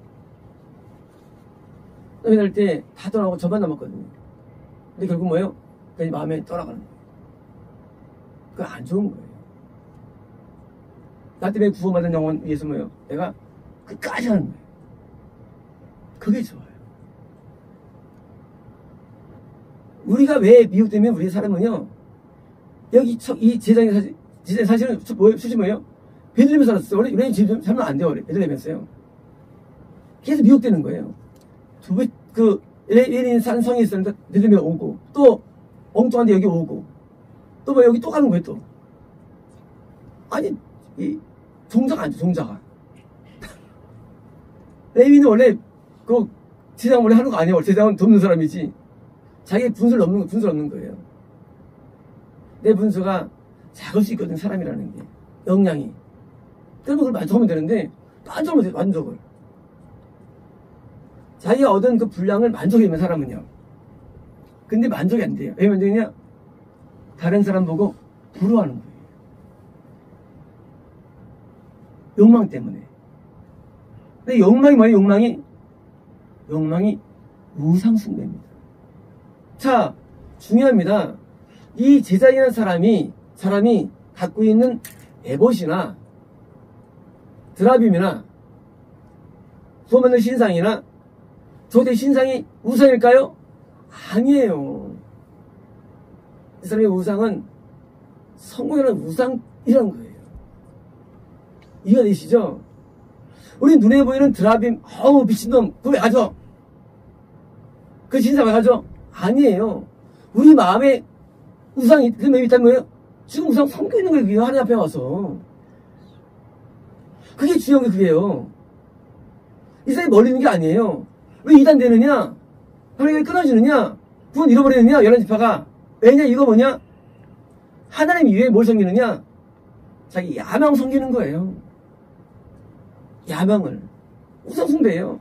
떠날 때 다 떠나고 저만 남았거든요. 근데 결국 뭐예요? 그냥 마음에 떠나가는 거예요. 그건 안 좋은 거예요. 나 때문에 구원받은 영혼 위해서 뭐예요? 내가 끝까지 하는 거예요. 그게 좋아요. 우리가 왜 미혹되면 우리 사람은요, 여기 이 제자의 사실은 수지 뭐예요? 베들레헴에 살았어요. 원래 집 살면 안 돼요. 베들레헴에서요. 계속 미혹되는 거예요. 레인 산 성에 있었는데 베들레헴에 오고, 또 엉뚱한데 여기 오고, 또 여기 또 가는 거예요, 또. 아니, 이 종자가 안 돼, 종자가. 레위는 원래 그 제사장 원래 하는 거 아니에요. 제사장은 돕는 사람이지. 자기 분수를 넘는 거예요. 내 분수가 작을 수 있거든, 사람이라는 게. 역량이. 그러면 그걸 만족하면 되는데, 만족을 못해, 만족을. 자기가 얻은 그 분량을 만족하면 사람은요. 근데 만족이 안 돼요. 왜 만족이냐? 다른 사람 보고 부러워하는 거예요. 욕망 때문에. 근데 욕망이 뭐예요? 욕망이 우상숭배입니다. 자, 중요합니다. 이 제자이라는 사람이 갖고 있는 에봇이나 드라빔이나 소문의 신상이나 도대체 신상이 우상일까요? 아니에요. 이 사람의 우상은 성공이라는 우상이라는 거예요. 이해가 되시죠? 우리 눈에 보이는 드라빔, 어우, 미친놈, 그거 왜 가져? 그 신상 왜 가져? 아니에요. 우리 마음에 우상이, 그 왜 있다는 거예요? 지금 우상 성겨 있는 거예요. 하나님 앞에 와서. 그게 중요한 게 그게요. 이 사람이 멀리 있는 게 아니에요. 왜 이단되느냐? 하나님이 끊어지느냐? 구원 잃어버리느냐? 열한 지파가. 왜냐? 이거 뭐냐? 하나님 이외에 뭘 섬기느냐? 자기 야망 섬기는 거예요. 야망을. 우상숭배예요.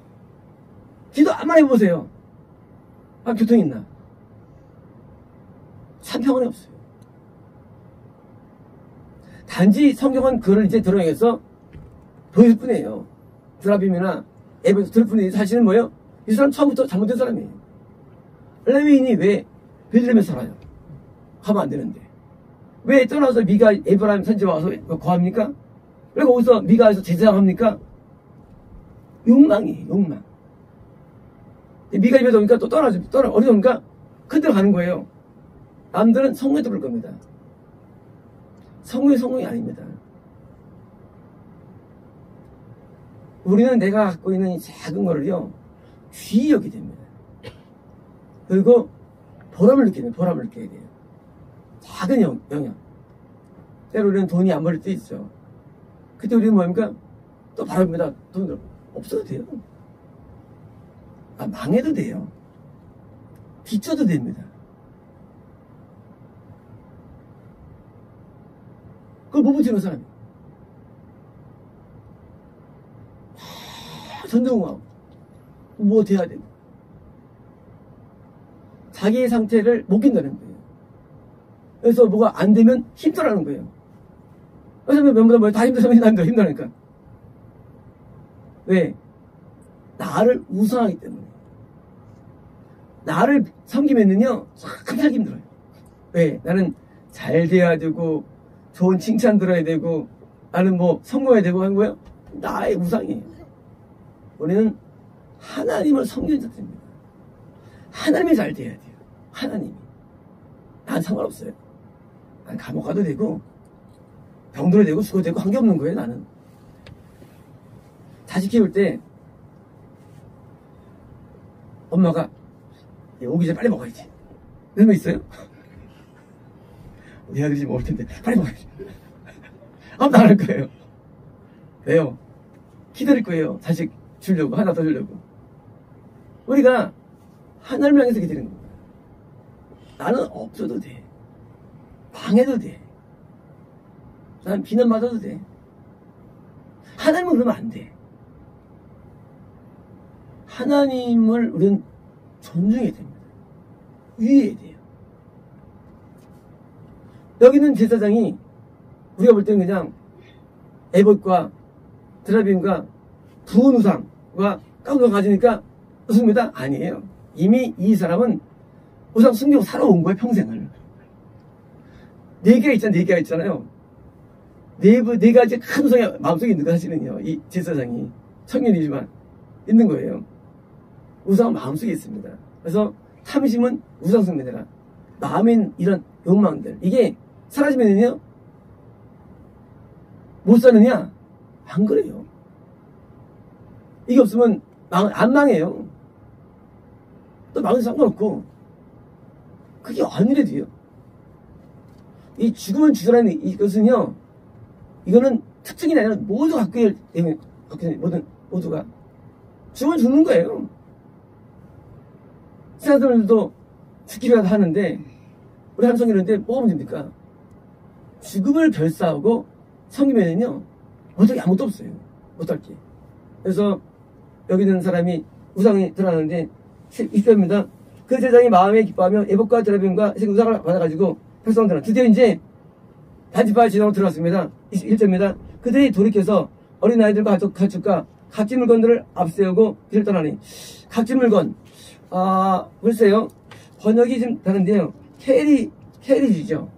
기도 한번 해보세요. 아, 교통 있나? 3평원이 없어요. 단지 성경은 그를 이제 드러내서 보일 뿐이에요. 드라빔이나 에베소 들 뿐이에요. 사실은 뭐예요? 이 사람 처음부터 잘못된 사람이에요. 레위인이 왜 베들레헴에 살아요? 가면 안 되는데. 왜 떠나서 미가 에브라임 선지자 와서 거합니까? 왜 거기서 미가에서 제사장합니까? 욕망이에요. 욕망. 미가 입에 오니까 또 어디 오니까 큰 데로 가는 거예요. 남들은 성공에 들을 겁니다. 성공이 아닙니다. 우리는 내가 갖고 있는 이 작은 거를요, 귀히 여기게 됩니다. 그리고 보람을 느껴야 돼요. 작은 영향. 때로 우리는 돈이 안 벌릴 때 있죠. 그때 우리는 뭡니까? 또 바랍니다. 돈 없어도 돼요. 아, 망해도 돼요. 비춰도 됩니다. 그걸 못 붙이는 사람이. 전등하고 뭐 돼야 돼. 자기의 상태를 못 낀다는 거예요. 그래서 뭐가 안 되면 힘들어하는 거예요. 그래서 면보다 뭐 다 힘들으니까. 왜? 나를 우상하기 때문에. 나를 섬기면은요, 참 살기 힘들어요. 왜? 나는 잘 돼야 되고, 좋은 칭찬 들어야 되고, 나는 뭐 성공해야 되고 하는 거예요? 나의 우상이에요. 우리는 하나님을 섬기는 자들입니다. 하나님이 잘 돼야 돼요. 하나님이. 난 상관없어요. 난 감옥 가도 되고, 병들어도 되고, 죽어도 되고, 관계없는 거예요, 나는. 자식 키울 때, 엄마가, 오기 전에 빨리 먹어야지. 이런 거 있어요? 우리 아들이 먹을 텐데, 빨리 먹어야지. 아무도 안 할 거예요. 왜요? 기다릴 거예요. 자식 주려고, 하나 더 주려고. 우리가 하나님을 향해서 기다리는 겁니다. 나는 없어도 돼. 방해도 돼. 난 비난받아도 돼. 하나님은 그러면 안 돼. 하나님을 우리는 존중해야 됩니다. 위해야 돼요. 여기는 제사장이 우리가 볼 때는 그냥 에봇과 드라빔과 부은 우상과 깡도가 가지니까 우상입니다? 아니에요. 이미 이 사람은 우상 숨기고 살아온 거예요, 평생을. 네 개가 있잖아요. 네 가지 큰 우상이 마음속에 있는 거 사실은요. 이 제사장이 청년이지만 있는 거예요. 우상은 마음속에 있습니다. 그래서 탐심은 우상숭배다. 마음에 이런 욕망들. 이게 사라지면요, 못 사느냐? 안 그래요. 이게 없으면 안 망해요. 또 망해도 상관없고. 그게 아니래도요. 이 죽으면 죽으라는 이것은요, 이거는 특징이 아니라 모두 갖고 있는 모두가 죽으면 죽는 거예요. 신앙사람들도 죽기라도 하는데 우리 하나님 섬기는데 뭐가 문제입니까? 죽음을 결사하고 섬기면은요 못할 게 아무것도 없어요. 못할 게. 그래서 여기 있는 사람이 우상이 드러나는데 20절입니다. 그 제사장이 마음에 기뻐하며 예복과 드라빔과 우상을 받아가지고 백성들은 드디어 이제 단지파 지방으로 들어갔습니다. 21절입니다. 그들이 돌이켜서 어린아이들과 가축과 각지 물건들을 앞세우고 길을 떠나니 각지 물건 글쎄요 번역이 좀 다른데요. 캐리지죠.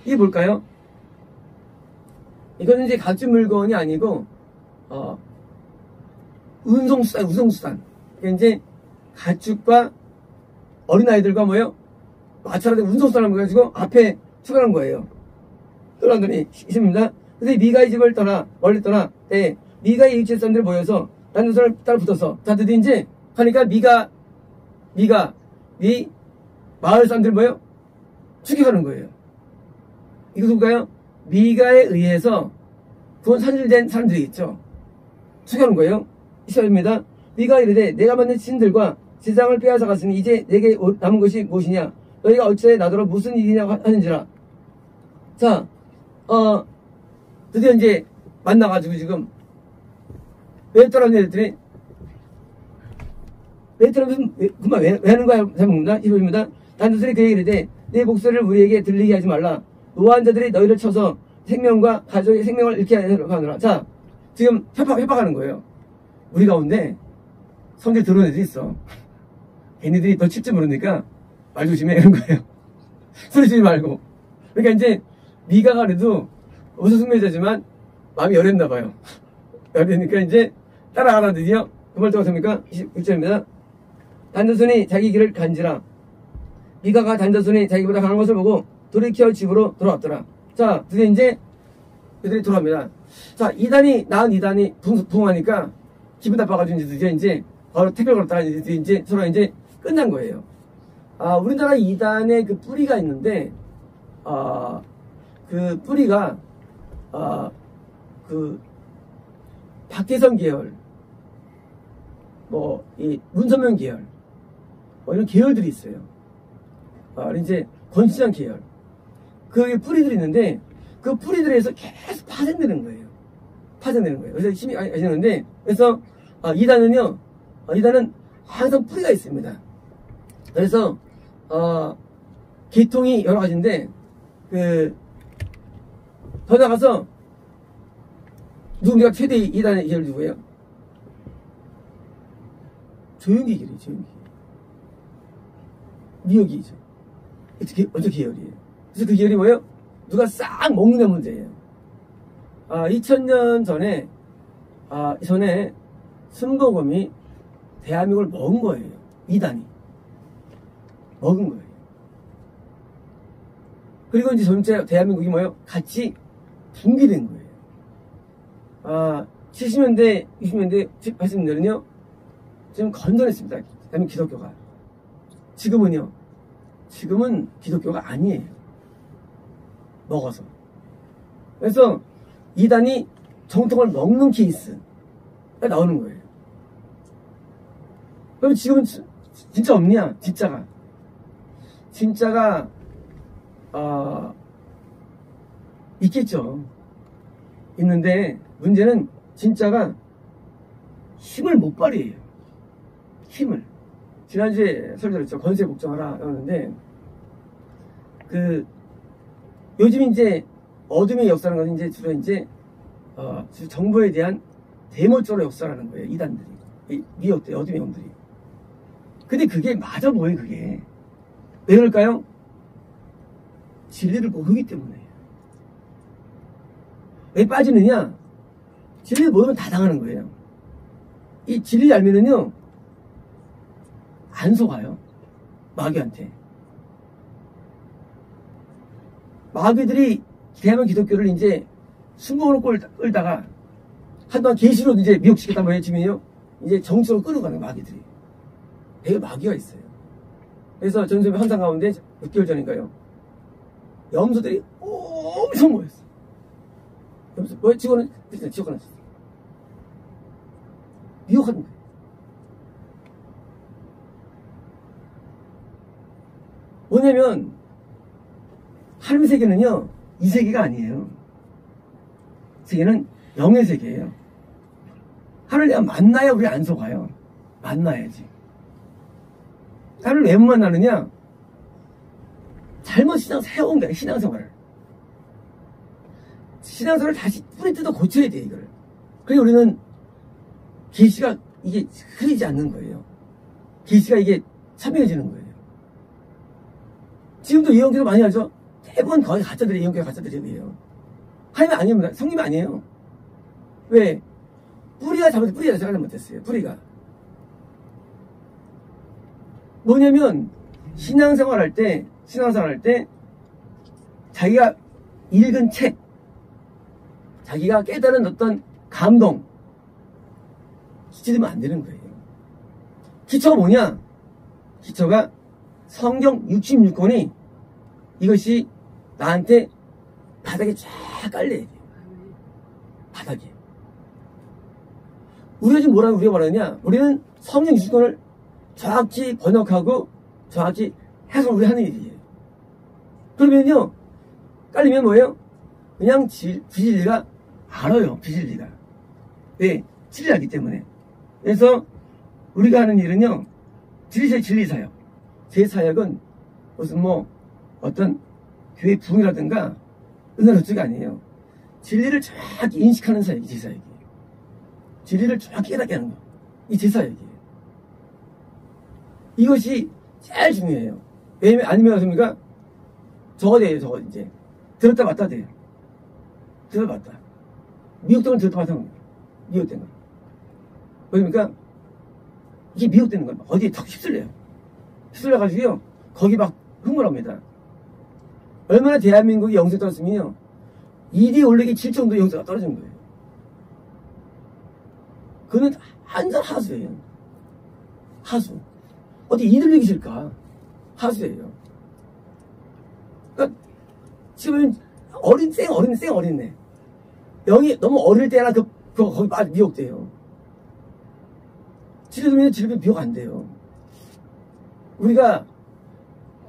이게 뭘까요? 이거는 이제 각지 물건이 아니고 운송수단. 그러니까 이제 가축과 어린아이들과 뭐예요? 마차라도 운송수단을 가지고 앞에 추가한 거예요. 떠나더니 있습니다. 그래서 미가의 집을 멀리 떠나 미가의 이웃 사람들이 모여서 난도선을 따라 붙어서 자 드디어 이제 하니까 미가 마을 사람들 뭐예요? 추격하는 거예요. 이거 누굴까요? 미가에 의해서 구원 산출된 사람들이 있죠. 추격하는 거예요. 이시입니다. 미가 이르되 내가 만든 신들과 세상을 빼앗아 갔으니 이제 내게 남은 것이 무엇이냐? 너희가 어찌 나더러 무슨 일이냐 하는지라. 자, 드디어 이제 만나가지고 지금 왜 떠났냐 했더니 왜 떠나면 그만 왜 하는 거야? 잘못입니다. 이십입니다. 단도선이 그에게 이르되 내 목소리를 우리에게 들리게 하지 말라. 노한 자들이 너희를 쳐서 생명과 가족의 생명을 잃게 하노라. 자, 지금 협박하는 거예요. 우리 가운데 성질 들어온 애들이 있어. 걔네들이 너 칠줄 모르니까 말 조심해 이런 거예요. 소리 지르지 말고. 그러니까 이제 미가가 그래도 우수승배자지만 마음이 열했나 봐요. 열리니까 이제 따라가라 드디어 그 말 또 어떻습니까? 26절입니다. 단도선이 자기 길을 간지라. 미가가 단도선이 자기보다 강한 것을 보고 돌이켜 집으로 돌아왔더라. 자, 드디어 이제 그들이 돌아옵니다. 자, 나은 이단이 붕하니까 기분 나빠가지고 드디어 이제 바로 택배를 걸었다가 이제 서로 이제 끝난 거예요. 우리나라 이단의 그 뿌리가 있는데, 그 뿌리가, 그, 박혜선 계열, 이 문선명 계열, 이런 계열들이 있어요. 이제 권수장 계열. 그 뿌리들이 있는데, 그 뿌리들에서 계속 파생되는 거예요. 그래서 힘이 아시는데, 그래서, 이단은 항상 뿌리가 있습니다. 그래서, 계통이 여러 가지인데, 더 나가서, 누군가 최대 이단의 계열 누구예요? 조용기 계열이에요, 조용기. 미역이죠. 어떤 계열이에요? 그래서 그 계열이 뭐예요? 누가 싹 먹는 문제예요. 2000년 전에, 순복음이 대한민국을 먹은 거예요. 이단이. 먹은 거예요. 그리고 이제 전체 대한민국이 뭐예요? 같이 붕괴된 거예요. 70년대, 60년대, 80년대는요, 지금 건전했습니다. 대한민국 기독교가. 지금은 기독교가 아니에요. 먹어서. 그래서 이단이 정통을 먹는 케이스가 나오는 거예요. 그럼 지금은 진짜 없냐? 진짜가 있겠죠. 있는데 문제는 진짜가 힘을 못 발휘해요. 힘을. 지난주에 설교했죠. 권세 복종하라 하는데 요즘 이제 어둠의 역사라는 것은 이제 주로 이제 정부에 대한 대모적으로 역사라는 거예요. 이단들이. 미역들, 어둠의 영들이. 근데 그게 맞아 보여요, 그게. 왜 그럴까요? 진리를 모르기 때문에. 왜 빠지느냐? 진리를 모르면 다 당하는 거예요. 이 진리를 알면은요, 안 속아요. 마귀한테. 마귀들이 대한민국 기독교를 이제 순복으로 끌다가 한동안 계시로 이제 미혹시켰단 말이에요, 지금요. 이제 정치로 끌고 가는 마귀들이. 되게 마귀가 있어요. 그래서 전선배 환상 가운데 6개월 전인가요? 염소들이 엄청 모였어. 염소, 뭐, 직원은, 지옥 하나 줬어. 미혹하는 거예요. 뭐냐면, 하나님 세계는요, 이 세계가 아니에요. 세계는 영의 세계예요. 하나님 내가 만나야 우리 안 속아요. 만나야지. 하나님 왜 만나느냐? 잘못 세운 거야, 신앙생활을. 신앙생활을 다시 뿌리 뜯어 고쳐야 돼, 이걸. 그래서 우리는 계시가 이게 흐리지 않는 거예요. 계시가 이게 선명해지는 거예요. 지금도 예언교도 많이 하죠? 대부분 거의 가짜들이 예언교가 가짜들이에요. 하나님 아닙니다. 성님이 아니에요. 왜? 뿌리가 잘못해서 뿌리가 잘못했어요. 뿌리가. 뭐냐면 신앙생활 할 때 자기가 읽은 책, 자기가 깨달은 어떤 감동 기초되면 안 되는 거예요. 기초가 뭐냐? 기초가 성경 66권이 이것이 나한테 바닥에 쫙 깔려야 돼요. 바닥에. 우리가 지금 우리가 뭐라느냐? 우리는 성경 60권을 정확히 번역하고 정확히 해석을 우리 하는 일이에요. 그러면요, 깔리면 뭐예요? 그냥 비진리가 알아요, 비진리가. 왜? 진리를 알기 때문에. 그래서 우리가 하는 일은요, 진리 사역. 제 사역은 무슨 뭐 어떤 교회 부흥이라든가 그런 어쩌가 아니에요. 진리를 정확히 인식하는 사역이 제 사역이에요. 진리를 정확히 깨닫게 하는 거. 이 제 사역이에요. 이것이 제일 중요해요. 왜냐면 아니면 어떻습니까? 저거 돼요, 저거 이제. 들었다 봤다 돼요. 들었다 봤다. 미혹된 건 들었다 봤다 하는 거예요. 미혹된 건. 왜입니까? 이게 미혹되는 거예요. 어디에 턱 휩쓸려요. 휩쓸려가지고요, 거기 막 흥분합니다. 얼마나 대한민국이 영성이 떨어졌으면요, 1위 올리기 7정도 영성가 떨어진 거예요. 그는 완전 하수예요. 하수. 어디 이들리기 싫을까? 하수예요. 그러니까 지금 어린애. 영이 너무 어릴 때나 거기 막 미혹돼요. 진리면 미혹 안 돼요. 우리가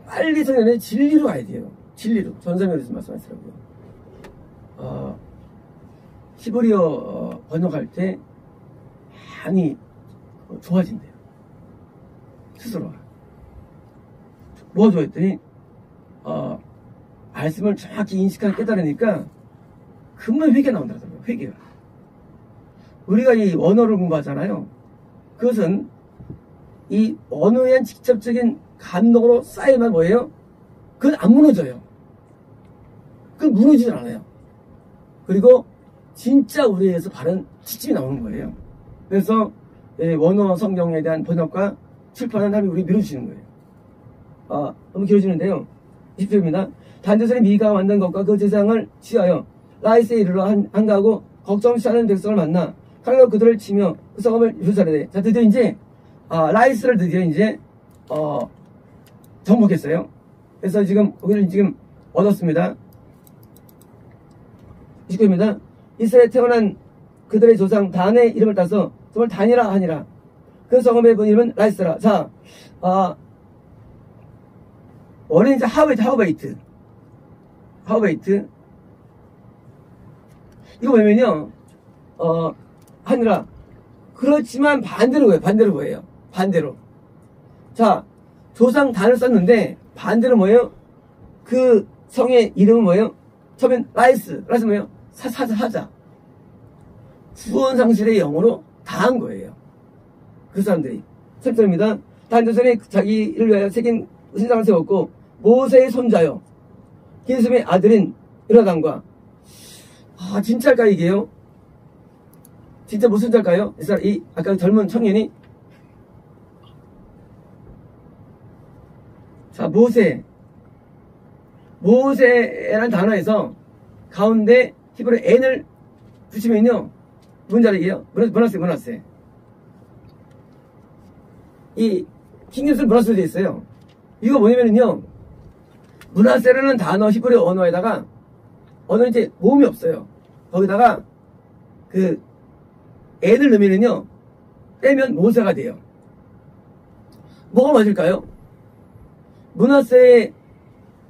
빨리 성경에 진리로 가야 돼요. 진리로. 전사면에서 말씀하시더라고요. 히브리어 번역할 때 많이 좋아진대요. 스스로가. 뭐가 좋아했더니, 말씀을 정확히 인식하고 깨달으니까 금방 회개가 나온다더라고요. 회개가. 우리가 이 언어를 공부하잖아요. 그것은 이 언어에 대한 직접적인 감동으로 쌓이면 뭐예요? 그건 안 무너져요. 그건 무너지질 않아요. 그리고 진짜 우리에서 바른 지침이 나오는 거예요. 그래서 원어 성경에 대한 번역과 출판은 하나님이 우리 밀어주시는 거예요. 너무 길어지는데요. 20절입니다. 단조선의 미가 만든 것과 그 제상을 취하여 라이스에 이르러 한가하고 걱정치 않은 백성을 만나 칼로 그들을 치며 그 성읍을 유사하되. 자, 드디어 이제 라이스를 드디어 이제 정복했어요. 그래서 지금 거기를 지금 얻었습니다. 29절입니다. 이스라엘에 태어난 그들의 조상 단의 이름을 따서 정말 단이라 하니라. 그 성읍의 이름은 라이스라. 자, 원래 이제 하우베이트. 이거 뭐냐면요, 하니라. 그렇지만 반대로 뭐예요? 반대로. 자, 조상 단을 썼는데, 반대로 뭐예요? 그 성의 이름은 뭐예요? 처음엔 라이스 뭐예요? 사자. 구원상실의 영어로 다 한 거예요. 그 사람들이. 3절입니다. 단조선이 자기를 위하여 새긴 신상을 세웠고, 모세의 손자요. 기스의 아들인 요나단과. 진짜일까, 이게요? 진짜 무슨 손자일까요? 이 아까 젊은 청년이. 자, 모세라는 단어에서 가운데 히브리 n을 붙이면요, 무슨 자리게요? 문하세. 이 킹김스는 문하세로 되어 있어요. 이거 뭐냐면요, 므낫세라는 단어, 히브리 언어에다가, 언어는 이제 모음이 없어요. 거기다가, 애를 넣으면요, 빼면 모세가 돼요. 뭐가 맞을까요? 므낫세의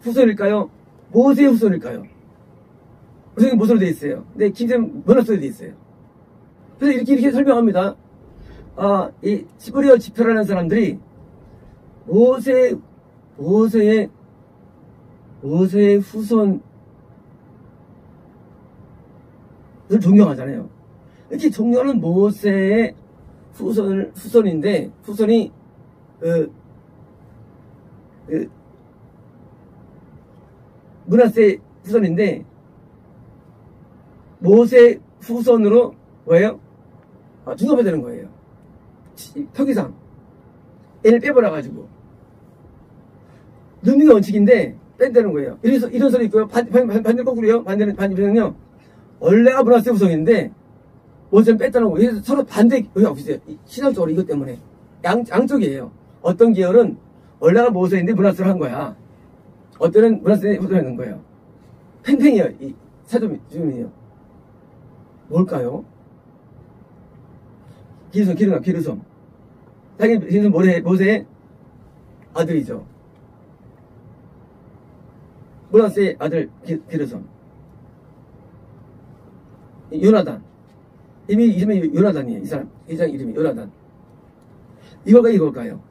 후손일까요? 모세의 후손일까요? 선생님 모세로 되어 있어요. 근데 김쌤 므낫세로 되어 있어요. 그래서 이렇게 설명합니다. 이 시브리어 지표라는 사람들이 모세의 후손을 존경하잖아요. 이렇게 존경하는 모세의 후손인데, 후손이, 므낫세 후손인데, 모세 후손으로, 뭐예요? 중업해야 되는 거예요. 표기상. 애를 빼버려가지고. 넣는 게 원칙인데, 뺀다는 거예요. 이런 소리 있고요. 반대로 거꾸로요. 반대는요. 원래가 므낫세 후손인데, 모세는 뺐다는 거예요. 그래서 서로 반대, 여기 없으세요. 신학적으로 이것 때문에. 양쪽이에요. 어떤 계열은 원래가 모세인데 므낫세를 한 거야. 어때는 므낫세 후손을 했는 거예요. 팽팽해요. 이 사도주민이요. 뭘까요? 기르솜. 당연히 기르솜 모세의 아들이죠. 므낫세의 아들 기르솜. 요나단. 이름이 요나단이에요. 이 사람 이름이 요나단. 이걸까요?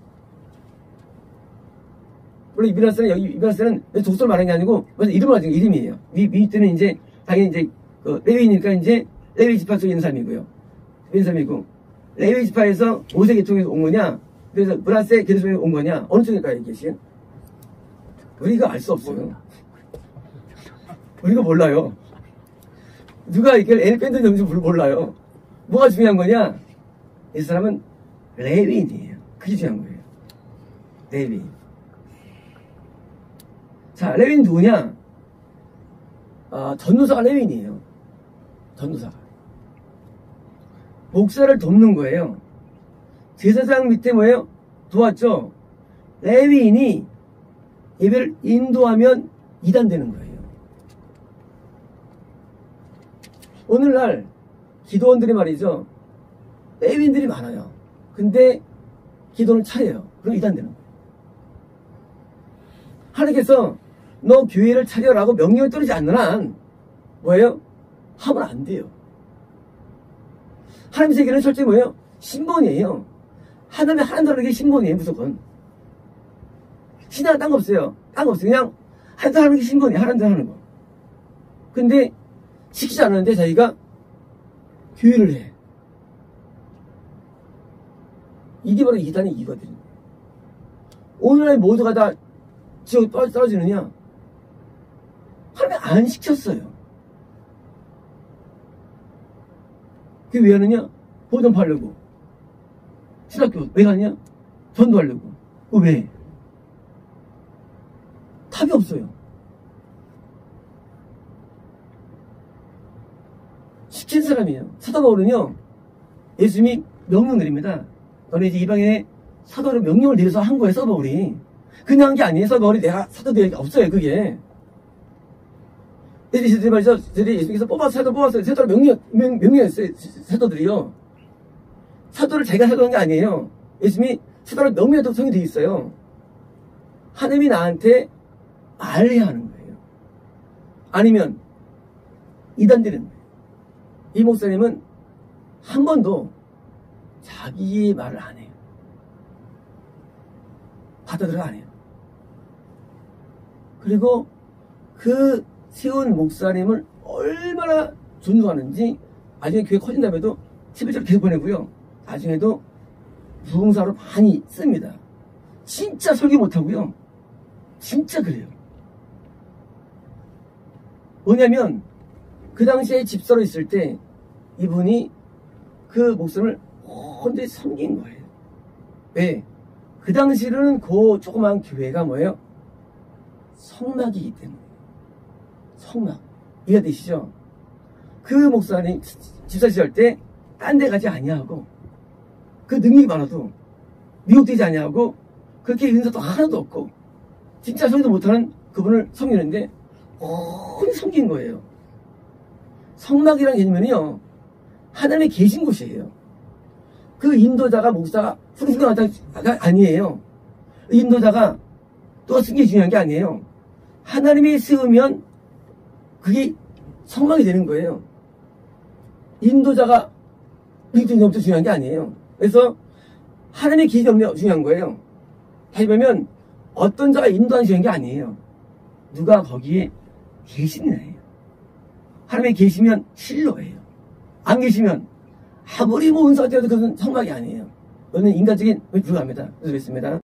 물론 므낫세는 족속을 말하는 게 아니고, 이름을 가진 이름이에요. 밑에는 이제, 당연히 이제, 레위니까 이제, 레위 지파 쪽에 있는 사람이고요. 있는 사람이고, 레위 지파에서 모세 계통에서 온 거냐, 그래서 므낫세 계통에서 온 거냐, 어느 쪽일까요, 이게 지금? 우리가 알 수 없어요. 우리가 몰라요. 누가 이렇게 애를 뺀다는지 몰라요. 뭐가 중요한 거냐? 이 사람은 레위인이에요. 그게 중요한 거예요. 레위인. 자, 레위인 누구냐? 전도사가 레위인이에요. 전도사가. 목사를 돕는 거예요. 제사장 밑에 뭐예요? 도왔죠? 레위인이 예배를 인도하면 이단되는 거예요. 오늘날 기도원들이 말이죠. 레위인들이 많아요. 근데 기도는 차려요. 그럼 이단되는 거예요. 하나님께서 너 교회를 차려라고 명령을 떨어지지 않는 한 뭐예요? 하면 안 돼요. 하나님 세계는 철저히 뭐예요? 신본이에요. 하나님의 하나님에게 신본이에요. 무조건. 신앙은 딴 거 없어요. 딴 거 없어요. 그냥 하나님께 신본이에요. 하나님 하는 거. 근데 시키지 않았는데 자기가 교회를 해. 이게 바로 이단의 이거든요. 오늘날 모두가 다 지옥 떨어지느냐? 하나님 안 시켰어요. 그게 왜 하느냐? 보존 팔려고. 신학교 왜 가느냐? 전도하려고. 그거 왜? 답이 없어요. 시킨 사람이에요. 사도 바울은요, 예수님이 명령 내립니다. 너네 이제 이방인의 사도를 명령을 내려서 한 거예요, 사도 바울이. 그냥 한 게 아니에요. 사도 바울이 내가 사도 될 게 없어요, 그게. 예수님이 말이죠. 예수님께서 뽑았어요. 사도를 명령했어요, 사도들이요. 사도를 제가 사도한 게 아니에요. 예수님이 사도를 명령했다고 성이 되어 있어요. 하나님이 나한테 말해야 하는 거예요. 아니면 이단되는 거예요. 이 목사님은 한 번도 자기의 말을 안 해요. 받아들여 안 해요. 그리고 그 세운 목사님을 얼마나 존중하는지 나중에 교회 커진 다음에도 11절 계속 보내고요. 나중에도 부흥사로 많이 씁니다. 진짜 설교 못하고요. 진짜 그래요. 뭐냐면 그 당시에 집사로 있을 때 이분이 그 목사님을 혼자 섬긴 거예요. 왜? 그 당시에는 그 조그만 교회가 뭐예요? 성막이기 때문에. 성막. 이해가 되시죠? 그 목사님 집사 시절 때 딴 데 가지 아니하고 그 능력이 많아도 미혹되지 아니하고 그렇게 은사도 하나도 없고 진짜 소리도 못하는 그분을 섬기는데 온 섬긴 거예요. 성막이라는 개념은요, 하나님이 계신 곳이에요. 그 인도자가 목사가 훌륭하다가 아니에요. 인도자가 또 쓴 게 중요한 게 아니에요. 하나님이 세우면 그게 성막이 되는 거예요. 인도자가 믿음이 없어 중요한 게 아니에요. 그래서 하나님의 계시 없는 게 중요한 거예요. 다시 보면 어떤 자가 인도하는 중요한 게 아니에요. 누가 거기에 계시느냐예요. 하나님이 계시면 실로예요. 안 계시면 아무리 뭐 은사가 되어도 그것은 성막이 아니에요. 그거는 인간적인 불가합니다. 그래서 그랬습니다.